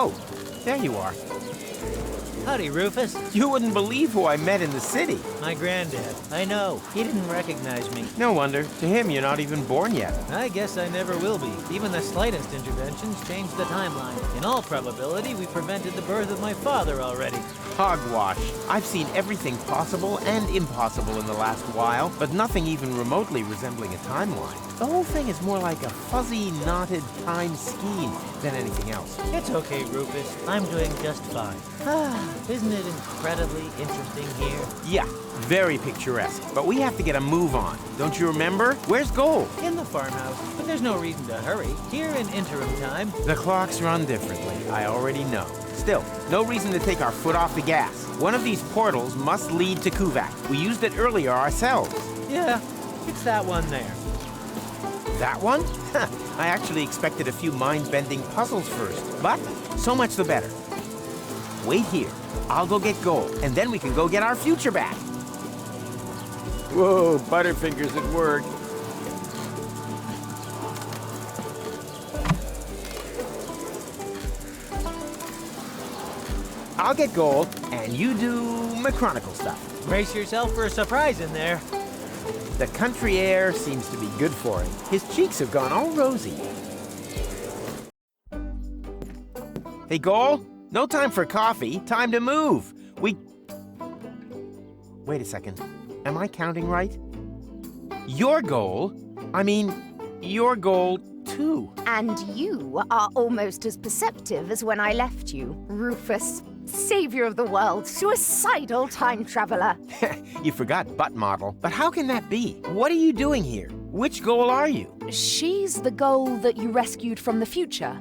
Oh, there you are. Howdy, Rufus. You wouldn't believe who I met in the city. My granddad. I know. He didn't recognize me. No wonder. To him, you're not even born yet. I guess I never will be. Even the slightest interventions change the timeline. In all probability, we prevented the birth of my father already. Hogwash. I've seen everything possible and impossible in the last while, but nothing even remotely resembling a timeline. The whole thing is more like a fuzzy, knotted time scheme than anything else. It's okay, Rufus. I'm doing just fine. Isn't it incredibly interesting here? Yeah, very picturesque. But we have to get a move on. Don't you remember? Where's Gold? In the farmhouse, but there's no reason to hurry. Here in interim time. The clocks run differently, I already know. Still, no reason to take our foot off the gas. One of these portals must lead to Kuvak. We used it earlier ourselves. Yeah, it's that one there. That one? I actually expected a few mind-bending puzzles first, but so much the better. Wait here. I'll go get Gold, and then we can go get our future back. Whoa, Butterfingers at work. I'll get Gold, and you do mechanical stuff. Brace yourself for a surprise in there. The country air seems to be good for him. His cheeks have gone all rosy. Hey, Gold, no time for coffee. Time to move. Wait a second. Am I counting right? Your goal? I mean, your goal too. And you are almost as perceptive as when I left you, Rufus. Savior of the world, suicidal time traveler. You forgot butt model. But how can that be? What are you doing here? Which goal are you? She's the goal that you rescued from the future.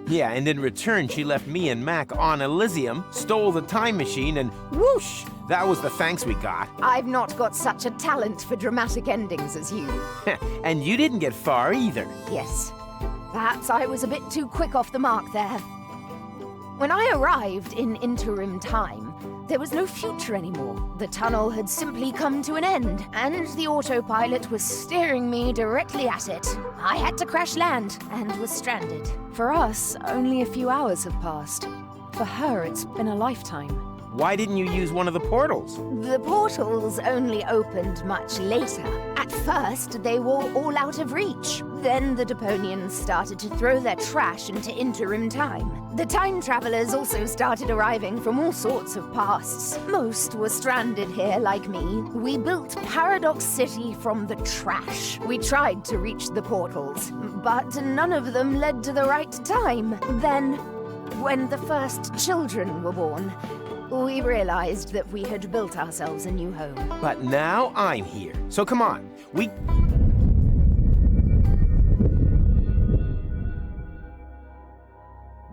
Yeah, and in return, she left me and Mac on Elysium, stole the time machine, and whoosh! That was the thanks we got. I've not got such a talent for dramatic endings as you. And you didn't get far either. Yes. Perhaps I was a bit too quick off the mark there. When I arrived in interim time, there was no future anymore. The tunnel had simply come to an end, and the autopilot was steering me directly at it. I had to crash land and was stranded. For us, only a few hours have passed. For her, it's been a lifetime. Why didn't you use one of the portals? The portals only opened much later. At first, they were all out of reach. Then the Deponians started to throw their trash into interim time. The time travelers also started arriving from all sorts of pasts. Most were stranded here like me. We built Paradox City from the trash. We tried to reach the portals, but none of them led to the right time. Then, when the first children were born, we realized that we had built ourselves a new home. But now I'm here. So come on.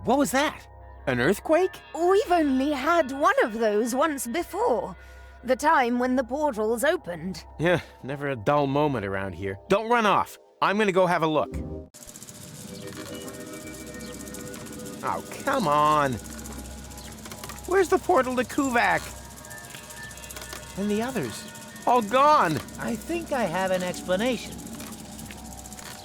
What was that? An earthquake? We've only had one of those once before. The time when the portals opened. Yeah, never a dull moment around here. Don't run off. I'm gonna go have a look. Oh, come on. Where's the portal to Kuvak? And the others? All gone. I think I have an explanation.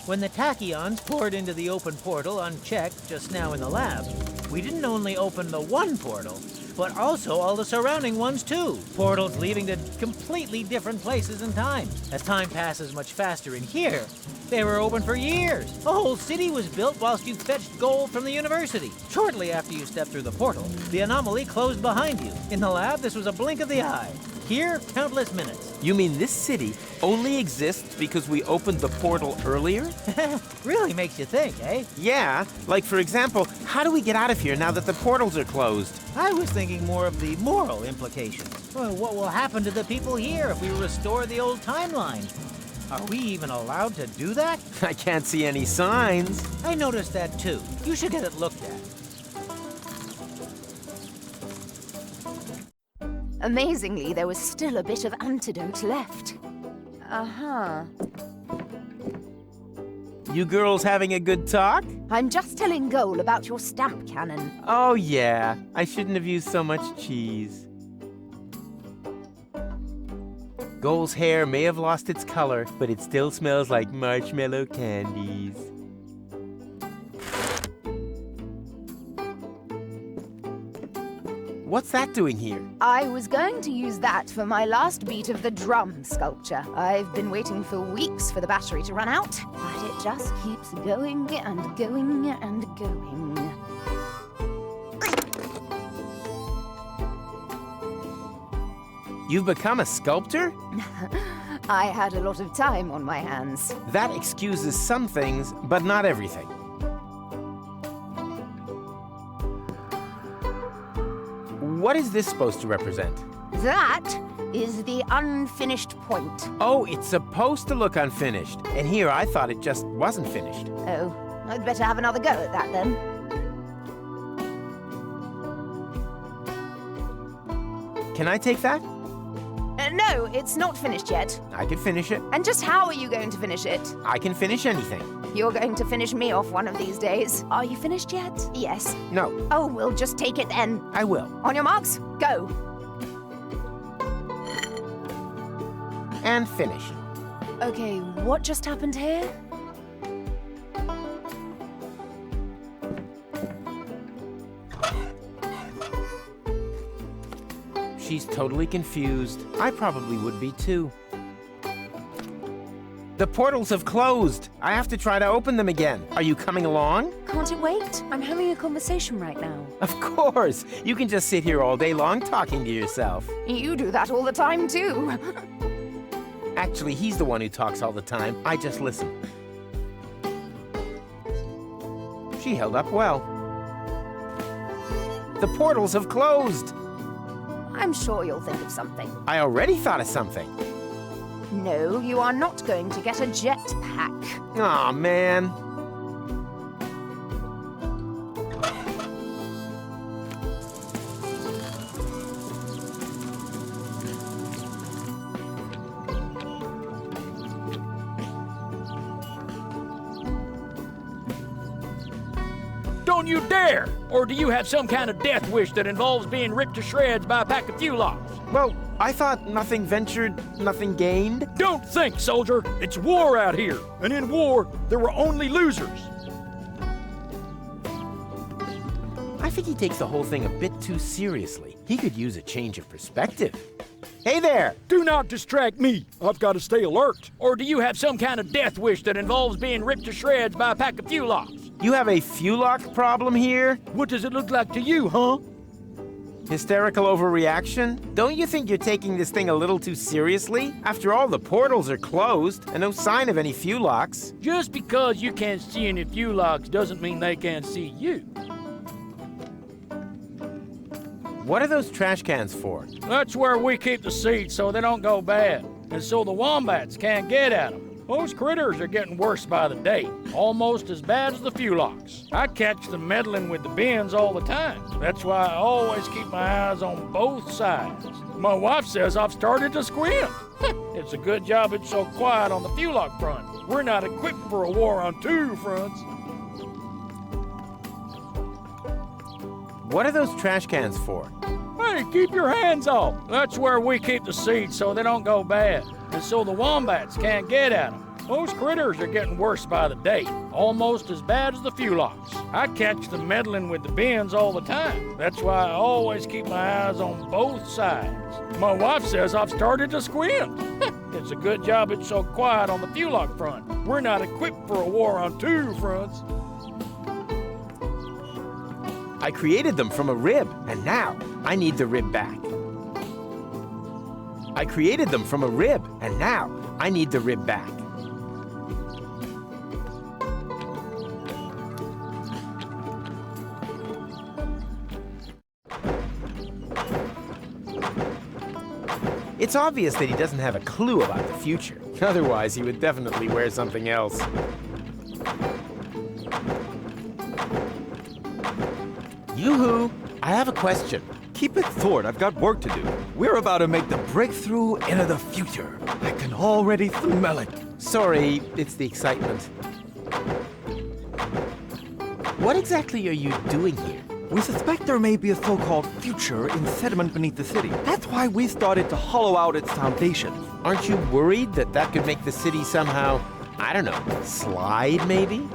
When the tachyons poured into the open portal unchecked just now in the lab, we didn't only open the one portal, but also all the surrounding ones too. Portals leading to completely different places in time. As time passes much faster in here, they were open for years. A whole city was built whilst you fetched gold from the university. Shortly after you stepped through the portal, the anomaly closed behind you. In the lab, this was a blink of the eye. Here, countless minutes. You mean this city only exists because we opened the portal earlier? Really makes you think, eh? Yeah, like for example, how do we get out of here now that the portals are closed? I was thinking more of the moral implications. Well, what will happen to the people here if we restore the old timeline? Are we even allowed to do that? I can't see any signs. I noticed that too. You should get it looked at. Amazingly, there was still a bit of antidote left. Uh-huh. You girls having a good talk? I'm just telling Goal about your stamp cannon. Oh yeah, I shouldn't have used so much cheese. Goal's hair may have lost its color, but it still smells like marshmallow candies. What's that doing here? I was going to use that for my last beat of the drum sculpture. I've been waiting for weeks for the battery to run out, but it just keeps going and going and going. You've become a sculptor? I had a lot of time on my hands. That excuses some things, but not everything. What is this supposed to represent? That is the unfinished point. Oh, it's supposed to look unfinished. And here I thought it just wasn't finished. Oh, I'd better have another go at that then. Can I take that? No, it's not finished yet. I can finish it. And just how are you going to finish it? I can finish anything. You're going to finish me off one of these days. Are you finished yet? Yes. No, Oh, we'll just take it then. I will. On your marks, go. And finish. Okay, what just happened here? She's totally confused. I probably would be too. The portals have closed. I have to try to open them again. Are you coming along? Can't it wait? I'm having a conversation right now. Of course. You can just sit here all day long talking to yourself. You do that all the time too. Actually, he's the one who talks all the time. I just listen. She held up well. The portals have closed. I'm sure you'll think of something. I already thought of something. No, you are not going to get a jetpack. Aw, man. Don't you dare! Or do you have some kind of death wish that involves being ripped to shreds by a pack of Fulocks? Well, I thought nothing ventured, nothing gained. Don't think, soldier! It's war out here, and in war, there were only losers. I think he takes the whole thing a bit too seriously. He could use a change of perspective. Hey there! Do not distract me. I've got to stay alert. Or do you have some kind of death wish that involves being ripped to shreds by a pack of Fulocks? You have a Fulock problem here? What does it look like to you, huh? Hysterical overreaction? Don't you think you're taking this thing a little too seriously? After all, the portals are closed, and no sign of any Fulocks. Just because you can't see any Fulocks doesn't mean they can't see you. What are those trash cans for? That's where we keep the seeds so they don't go bad, and so the wombats can't get at them. Those critters are getting worse by the day, almost as bad as the Fulocks. I catch them meddling with the bins all the time. That's why I always keep my eyes on both sides. My wife says I've started to squint. It's a good job it's so quiet on the Fulock front. We're not equipped for a war on two fronts. What are those trash cans for? Hey, keep your hands off. That's where we keep the seeds so they don't go bad, and so the wombats can't get at them. Those critters are getting worse by the day, almost as bad as the Fulocks. I catch them meddling with the bins all the time. That's why I always keep my eyes on both sides. My wife says I've started to squint. It's a good job it's so quiet on the Fulock front. We're not equipped for a war on two fronts. I created them from a rib, and now I need the rib back. I created them from a rib, and now I need the rib back. It's obvious that he doesn't have a clue about the future. Otherwise, he would definitely wear something else. Yoo-hoo! I have a question. Keep it short, I've got work to do. We're about to make the breakthrough into the future. I can already smell it. Sorry, it's the excitement. What exactly are you doing here? We suspect there may be a so-called future in sediment beneath the city. That's why we started to hollow out its foundations. Aren't you worried that that could make the city somehow, I don't know, slide maybe?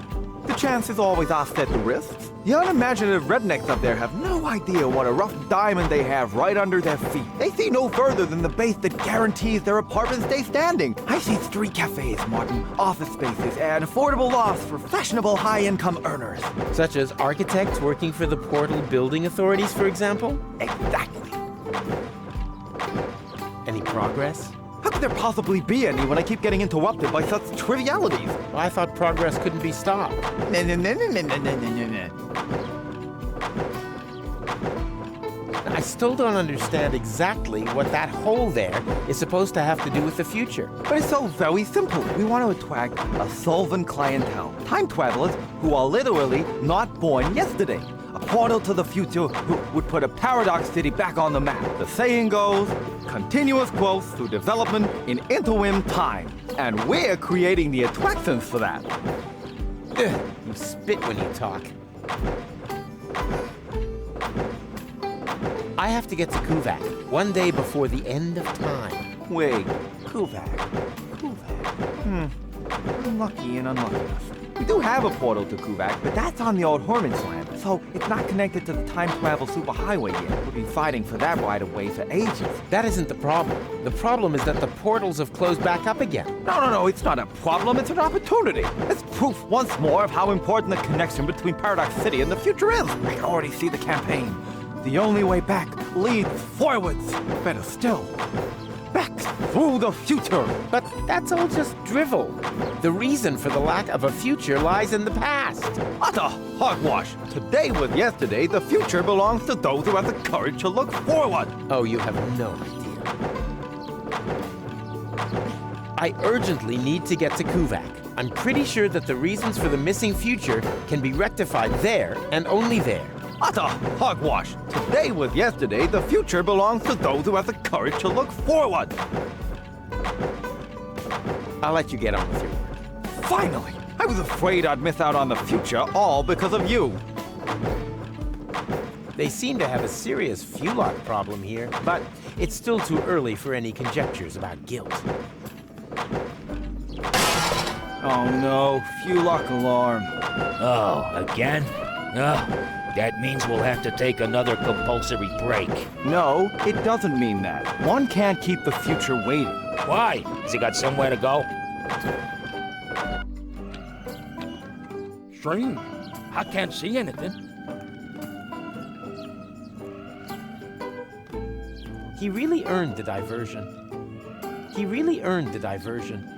The chances always offset the risks. The unimaginative rednecks up there have no idea what a rough diamond they have right under their feet. They see no further than the base that guarantees their apartments stay standing. I see street cafes, Martin, office spaces, and affordable lofts for fashionable high-income earners. Such as architects working for the Portal Building Authorities, for example? Exactly. Any progress? How could there possibly be any when I keep getting interrupted by such trivialities? I thought progress couldn't be stopped. I still don't understand exactly what that hole there is supposed to have to do with the future. But it's so very simple. We want to attract a solvent clientele. Time travelers who are literally not born yesterday. A portal to the future who would put a paradox city back on the map. The saying goes, continuous growth through development in interim time. And we're creating the attractions for that. Ugh, you spit when you talk. I have to get to Kuvak one day before the end of time. Wait, Kuvak. Unlucky and unlucky. We do have a portal to Kuvak, but that's on the old Hermit's land, so it's not connected to the time travel superhighway yet. We've been fighting for that right of way for ages. That isn't the problem. The problem is that the portals have closed back up again. No, it's not a problem, it's an opportunity. It's proof once more of how important the connection between Paradox City and the future is. I can already see the campaign. The only way back leads forwards. Better still, back through the future. But that's all just drivel. The reason for the lack of a future lies in the past. Utter hogwash. Today was yesterday. The future belongs to those who have the courage to look forward. Oh, you have no idea. I urgently need to get to Kuvak. I'm pretty sure that the reasons for the missing future can be rectified there and only there. Utter hogwash. Today was yesterday. The future belongs to those who have the courage to look forward. I'll let you get on with your work. Finally! I was afraid I'd miss out on the future, all because of you. They seem to have a serious fuel-lock problem here, but it's still too early for any conjectures about guilt. Oh no, fuel-lock alarm. Oh, again? That means we'll have to take another compulsory break. No, it doesn't mean that. One can't keep the future waiting. Why? Has he got somewhere to go? Strange. I can't see anything. He really earned the diversion. He really earned the diversion.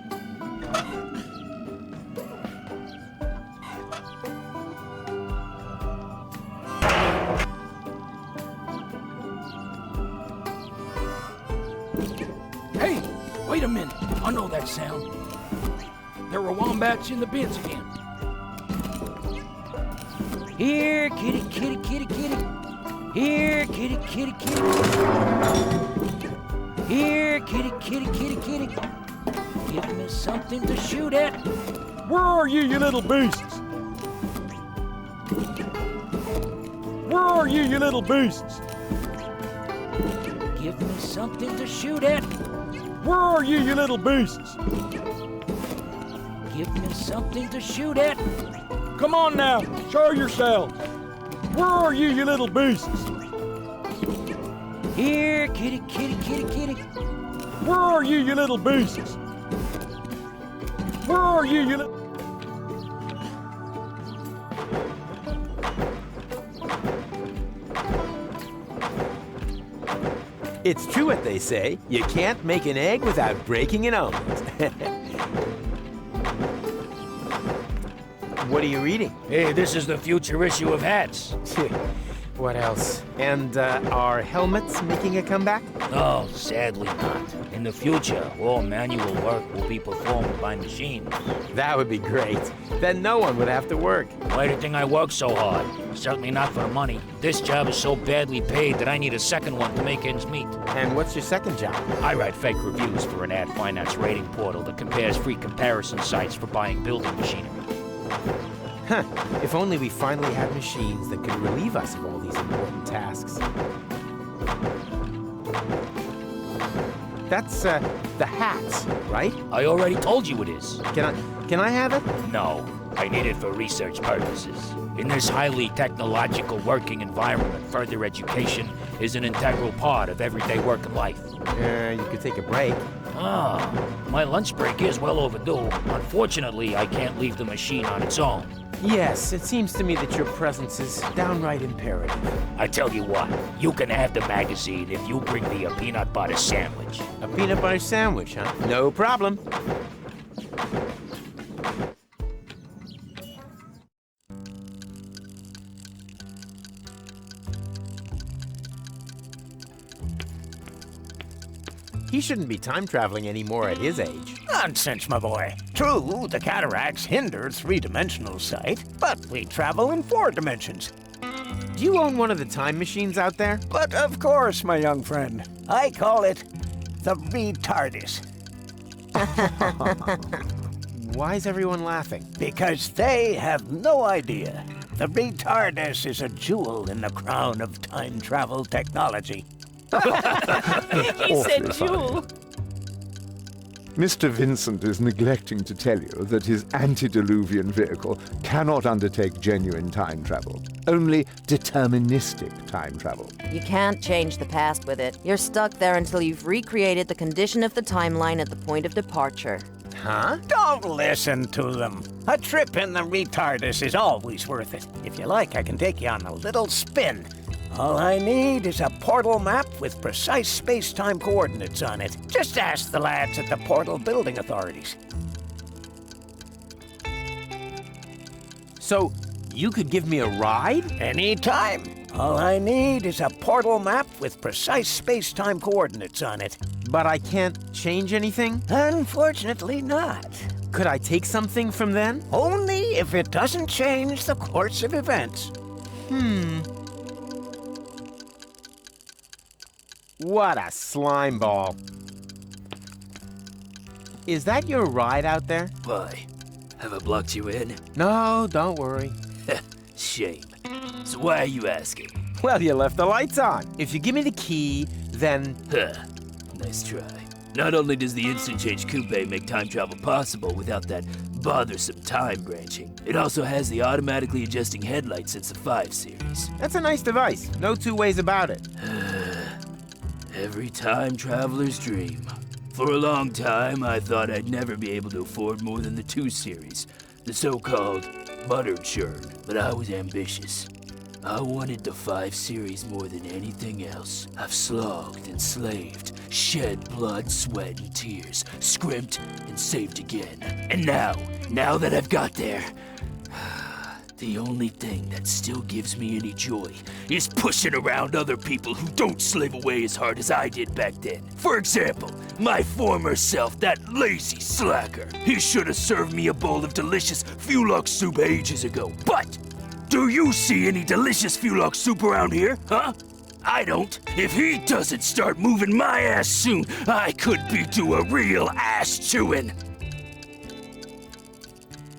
Hey, wait a minute. I know that sound. There were wombats in the bins again. Here, kitty, kitty, kitty, kitty. Here, kitty, kitty, kitty. Here, kitty, kitty, kitty, kitty. Give me something to shoot at. Where are you, you little beasts? Where are you, you little beasts? Give me something to shoot at. Where are you, you little beasts? Give me something to shoot at. Come on now, show yourselves. Where are you, you little beasts? Here, kitty, kitty, kitty, kitty. Where are you, you little beasts? Where are you, you little... It's true what they say. You can't make an egg without breaking an omelet. What are you reading? Hey, this is the future issue of Hats. What else? And are helmets making a comeback? No, sadly not. In the future, all manual work will be performed by machines. That would be great. Then no one would have to work. Why do you think I work so hard? Certainly not for the money. This job is so badly paid that I need a second one to make ends meet. And what's your second job? I write fake reviews for an ad finance rating portal that compares free comparison sites for buying building machinery. Huh. If only we finally had machines that could relieve us of all these important tasks. That's, the hats, right? I already told you it is. Can I have it? No. I need it for research purposes. In this highly technological working environment, further education is an integral part of everyday work and life. You could take a break. Ah, my lunch break is well overdue. Unfortunately, I can't leave the machine on its own. Yes, it seems to me that your presence is downright imperative. I tell you what, you can have the magazine if you bring me a peanut butter sandwich. A peanut butter sandwich, huh? No problem. He shouldn't be time traveling anymore at his age. Nonsense, my boy. True, the cataracts hinder three-dimensional sight, but we travel in 4 dimensions. Do you own one of the time machines out there? But of course, my young friend, I call it the retardis. Why is everyone laughing? Because they have no idea. The retardis is a jewel in the crown of time travel technology. He said jewel. Mr. Vincent is neglecting to tell you that his antediluvian vehicle cannot undertake genuine time travel, only deterministic time travel. You can't change the past with it. You're stuck there until you've recreated the condition of the timeline at the point of departure. Huh? Don't listen to them. A trip in the retardis is always worth it. If you like, I can take you on a little spin. All I need is a portal map with precise space-time coordinates on it. Just ask the lads at the portal building authorities. So, you could give me a ride? Anytime. All I need is a portal map with precise space-time coordinates on it. But I can't change anything? Unfortunately not. Could I take something from then? Only if it doesn't change the course of events. What a slime ball. Is that your ride out there? Why? Have I blocked you in? No, don't worry. Shame. So why are you asking? Well, you left the lights on. If you give me the key, then... Huh. Nice try. Not only does the Instant Change Coupe make time travel possible without that bothersome time branching, it also has the automatically adjusting headlights since the 5 series. That's a nice device. No two ways about it. Every time traveler's dream. For a long time, I thought I'd never be able to afford more than the 2 series, the so-called butter churn, but I was ambitious. I wanted the 5 series more than anything else. I've slogged and slaved, shed blood, sweat, and tears, scrimped and saved again. And now that I've got there, the only thing that still gives me any joy is pushing around other people who don't slave away as hard as I did back then. For example, my former self, that lazy slacker. He should have served me a bowl of delicious Fulok soup ages ago. But do you see any delicious Fulok soup around here, huh? I don't. If he doesn't start moving my ass soon, I could be due a real ass chewing.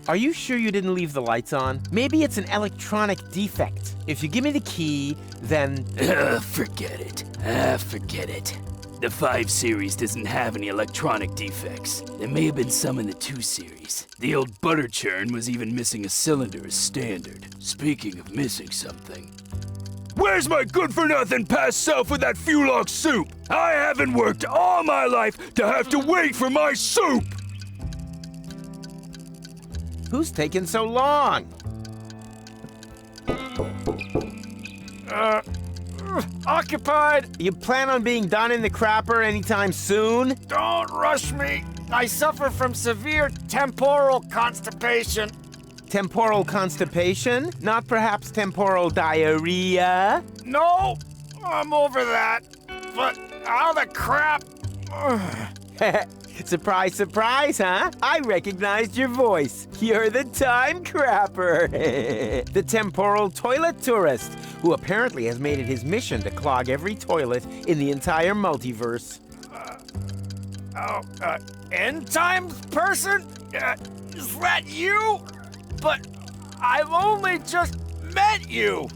Are you sure you didn't leave the lights on? Maybe it's an electronic defect. If you give me the key, then... Forget it. Forget it. The 5 series doesn't have any electronic defects. There may have been some in the 2 series. The old butter churn was even missing a cylinder as standard. Speaking of missing something... Where's my good-for-nothing past self with that Fulok soup? I haven't worked all my life to have to wait for my soup! Who's taking so long? Occupied! You plan on being done in the crapper anytime soon? Don't rush me! I suffer from severe temporal constipation. Temporal constipation? Not perhaps temporal diarrhea? No, I'm over that. But how the crap? Surprise, surprise, huh? I recognized your voice. You're the time crapper. The temporal toilet tourist, who apparently has made it his mission to clog every toilet in the entire multiverse. End times person? Is that you? But I've only just met you.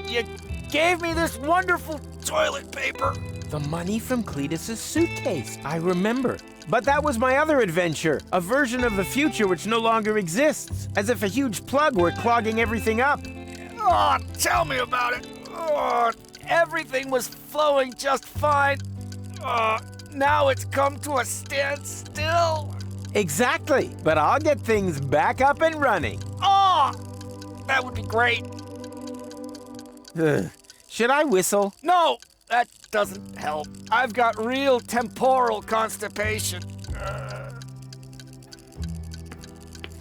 You gave me this wonderful toilet paper. The money from Cletus's suitcase. I remember. But that was my other adventure, a version of the future which no longer exists. As if a huge plug were clogging everything up. Oh, tell me about it. Oh, everything was flowing just fine. Now it's come to a standstill. Exactly, but I'll get things back up and running. Oh, that would be great. Should I whistle? No, that doesn't help. I've got real temporal constipation.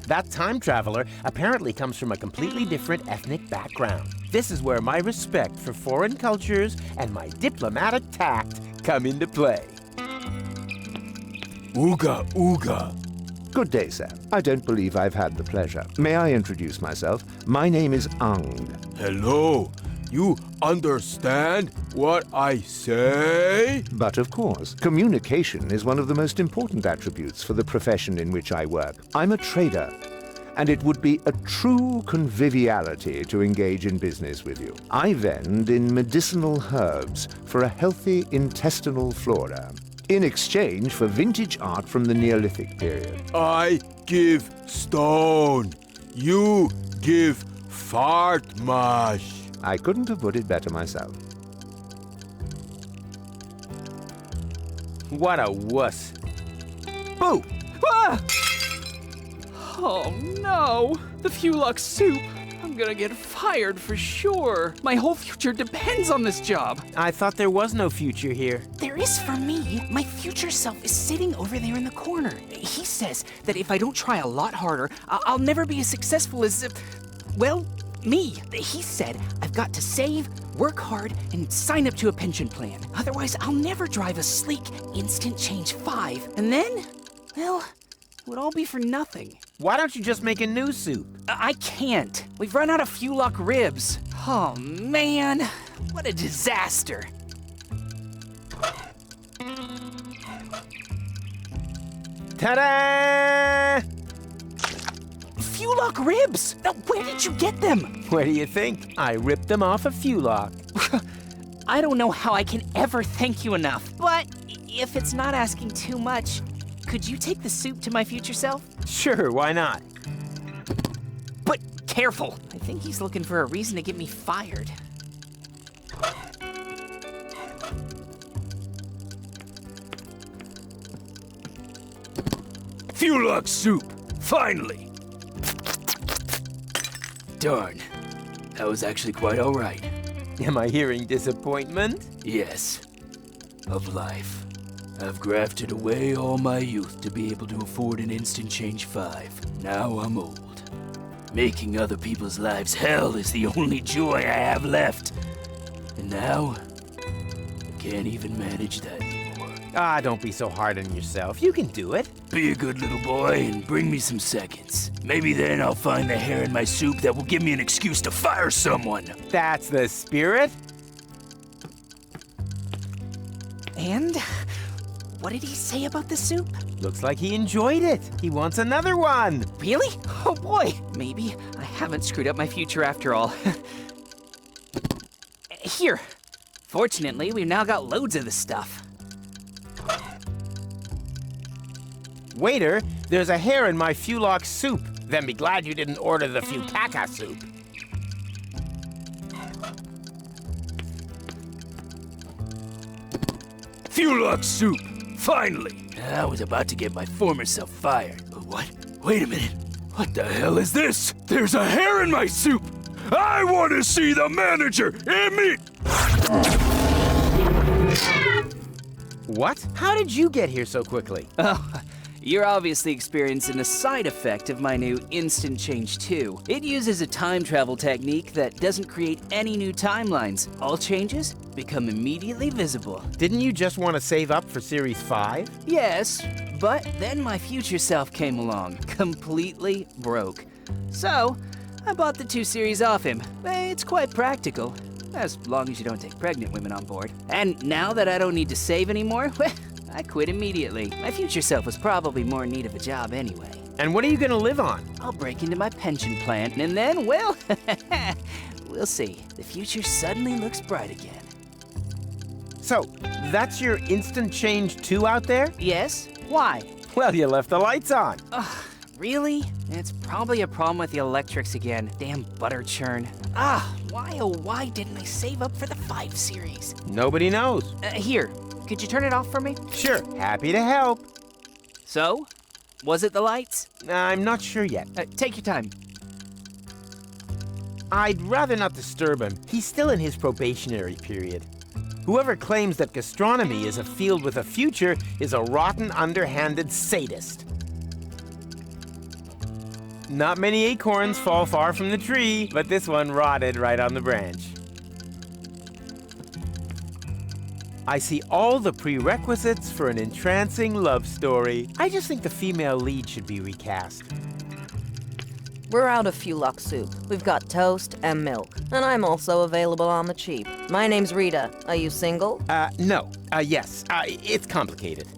That time traveler apparently comes from a completely different ethnic background. This is where my respect for foreign cultures and my diplomatic tact come into play. Ooga, ooga. Good day, sir. I don't believe I've had the pleasure. May I introduce myself? My name is Ang. Hello. You understand what I say? But of course, communication is one of the most important attributes for the profession in which I work. I'm a trader, and it would be a true conviviality to engage in business with you. I vend in medicinal herbs for a healthy intestinal flora, in exchange for vintage art from the Neolithic period. I give stone. You give fart mash. I couldn't have put it better myself. What a wuss. Boo! Ah! Oh no! The Fulux soup! I'm gonna get fired for sure. My whole future depends on this job. I thought there was no future here. There is for me. My future self is sitting over there in the corner. He says that if I don't try a lot harder, I'll never be as successful as, well, me. He said I've got to save, work hard, and sign up to a pension plan. Otherwise, I'll never drive a sleek Instant Change 5. And then, well, it would all be for nothing. Why don't you just make a new suit? I can't. We've run out of Fulux ribs. Oh, man. What a disaster. Ta-da! Fulux ribs! Now, where did you get them? Where do you think? I ripped them off a Fulux. I don't know how I can ever thank you enough. But if it's not asking too much, could you take the soup to my future self? Sure, why not? But careful. I think he's looking for a reason to get me fired. Fulux soup. Finally. Darn. That was actually quite all right. Am I hearing disappointment? Yes. Of life. I've grafted away all my youth to be able to afford an Instant Change 5. Now I'm old. Making other people's lives hell is the only joy I have left. And now, I can't even manage that anymore. Ah, don't be so hard on yourself. You can do it. Be a good little boy and bring me some seconds. Maybe then I'll find the hair in my soup that will give me an excuse to fire someone. That's the spirit. And what did he say about the soup? Looks like he enjoyed it. He wants another one. Really? Oh boy. Maybe I haven't screwed up my future after all. Here. Fortunately, we've now got loads of this stuff. Waiter, there's a hair in my Fulux soup. Then be glad you didn't order the Futaka soup. Fulux soup! Finally! I was about to get my former self fired. But what? Wait a minute. What the hell is this? There's a hair in my soup! I want to see the manager! What? How did you get here so quickly? Oh, you're obviously experiencing a side effect of my new Instant Change 2. It uses a time travel technique that doesn't create any new timelines. All changes become immediately visible. Didn't you just want to save up for Series 5? Yes, but then my future self came along, completely broke. So, I bought the 2 series off him. It's quite practical, as long as you don't take pregnant women on board. And now that I don't need to save anymore, I quit immediately. My future self was probably more in need of a job anyway. And what are you gonna live on? I'll break into my pension plan, and then, well, we'll see. The future suddenly looks bright again. So, that's your instant change 2 out there? Yes? Why? Well, you left the lights on. Really? It's probably a problem with the electrics again. Damn butter churn. Why oh why didn't I save up for the 5 series? Nobody knows. Here, could you turn it off for me? Sure, happy to help. So? Was it the lights? I'm not sure yet. Take your time. I'd rather not disturb him. He's still in his probationary period. Whoever claims that gastronomy is a field with a future is a rotten, underhanded sadist. Not many acorns fall far from the tree, but this one rotted right on the branch. I see all the prerequisites for an entrancing love story. I just think the female lead should be recast. We're out of Fulux soup. We've got toast and milk. And I'm also available on the cheap. My name's Rita. Are you single? No. Yes. It's complicated.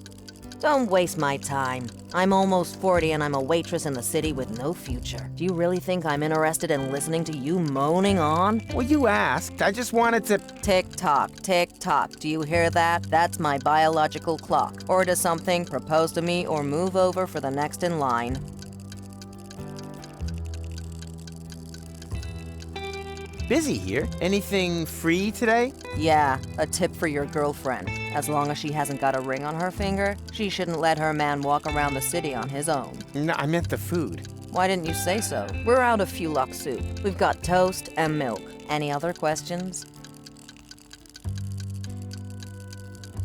Don't waste my time. I'm almost 40 and I'm a waitress in the city with no future. Do you really think I'm interested in listening to you moaning on? Well, you asked. I just wanted to... Tick-tock, tick-tock. Do you hear that? That's my biological clock. Order something, propose to me, or move over for the next in line. Busy here. Anything free today? Yeah, a tip for your girlfriend. As long as she hasn't got a ring on her finger, she shouldn't let her man walk around the city on his own. No, I meant the food. Why didn't you say so? We're out of Fulux soup. We've got toast and milk. Any other questions?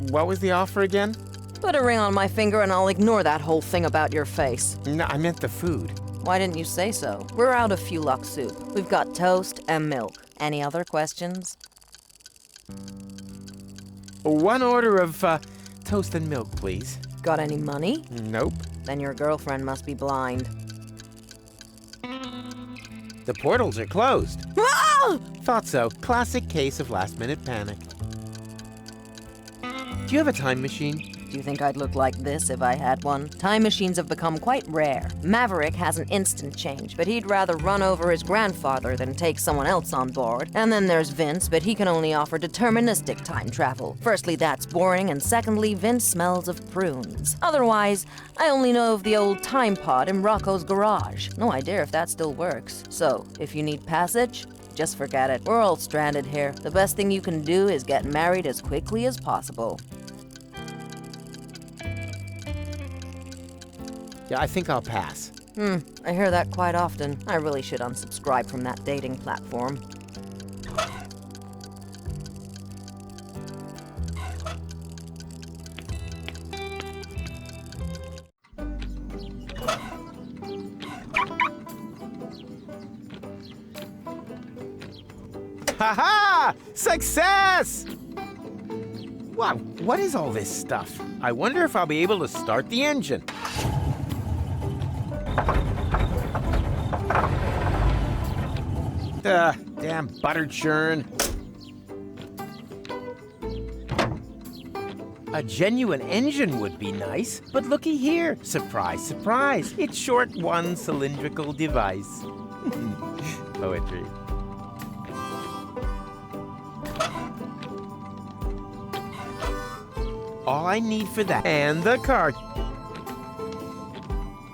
What was the offer again? Put a ring on my finger and I'll ignore that whole thing about your face. No, I meant the food. Why didn't you say so? We're out of Fulux soup. We've got toast and milk. Any other questions? One order of toast and milk, please. Got any money? Nope. Then your girlfriend must be blind. The portals are closed. Ah! Thought so. Classic case of last-minute panic. Do you have a time machine? Do you think I'd look like this if I had one? Time machines have become quite rare. Maverick has an instant change, but he'd rather run over his grandfather than take someone else on board. And then there's Vince, but he can only offer deterministic time travel. Firstly, that's boring, and secondly, Vince smells of prunes. Otherwise, I only know of the old time pod in Rocco's garage. No idea if that still works. So, if you need passage, just forget it. We're all stranded here. The best thing you can do is get married as quickly as possible. Yeah, I think I'll pass. I hear that quite often. I really should unsubscribe from that dating platform. Ha-ha! Success! Wow, what is all this stuff? I wonder if I'll be able to start the engine. Damn butter churn. A genuine engine would be nice, but looky here. Surprise, surprise. It's short one cylindrical device. Poetry. All I need for that, and the car.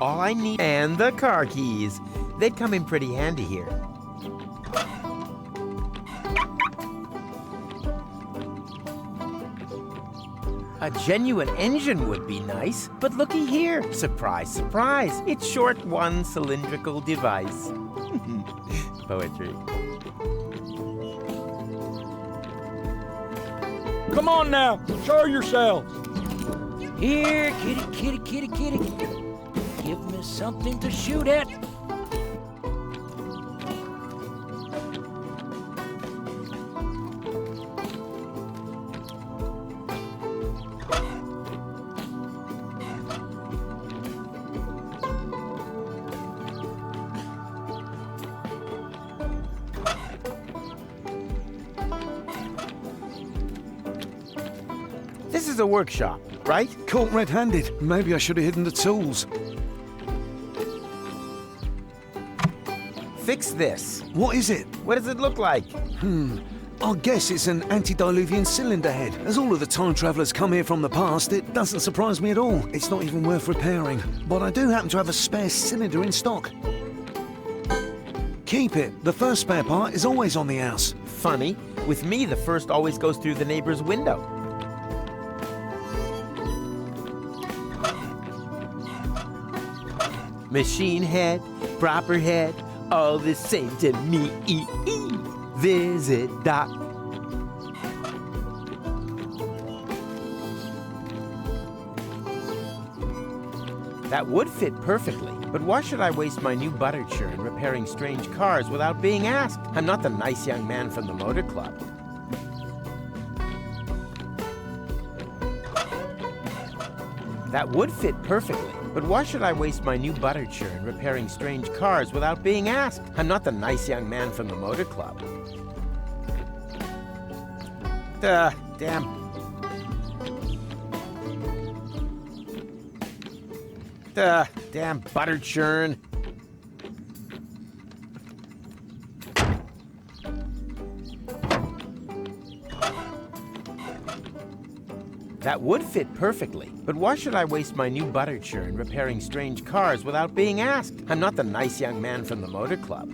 All I need, and the car keys. They'd come in pretty handy here. A genuine engine would be nice, but looky here. Surprise, surprise. It's short one cylindrical device. Poetry. Come on now, show yourselves. Here, kitty. Give me something to shoot at. This is a workshop, right? Caught red-handed. Maybe I should have hidden the tools. Fix this. What is it? What does it look like? I guess it's an antediluvian cylinder head. As all of the time travelers come here from the past, it doesn't surprise me at all. It's not even worth repairing. But I do happen to have a spare cylinder in stock. Keep it. The first spare part is always on the house. Funny. With me, the first always goes through the neighbor's window. Machine head, proper head, all the same to me. Visit Doc. That would fit perfectly, but why should I waste my new butter churn repairing strange cars without being asked? I'm not the nice young man from the motor club. That would fit perfectly, but why should I waste my new butter churn repairing strange cars without being asked? I'm not the nice young man from the motor club. Damn. Damn butter churn. That would fit perfectly, but why should I waste my new butter churn repairing strange cars without being asked? I'm not the nice young man from the motor club.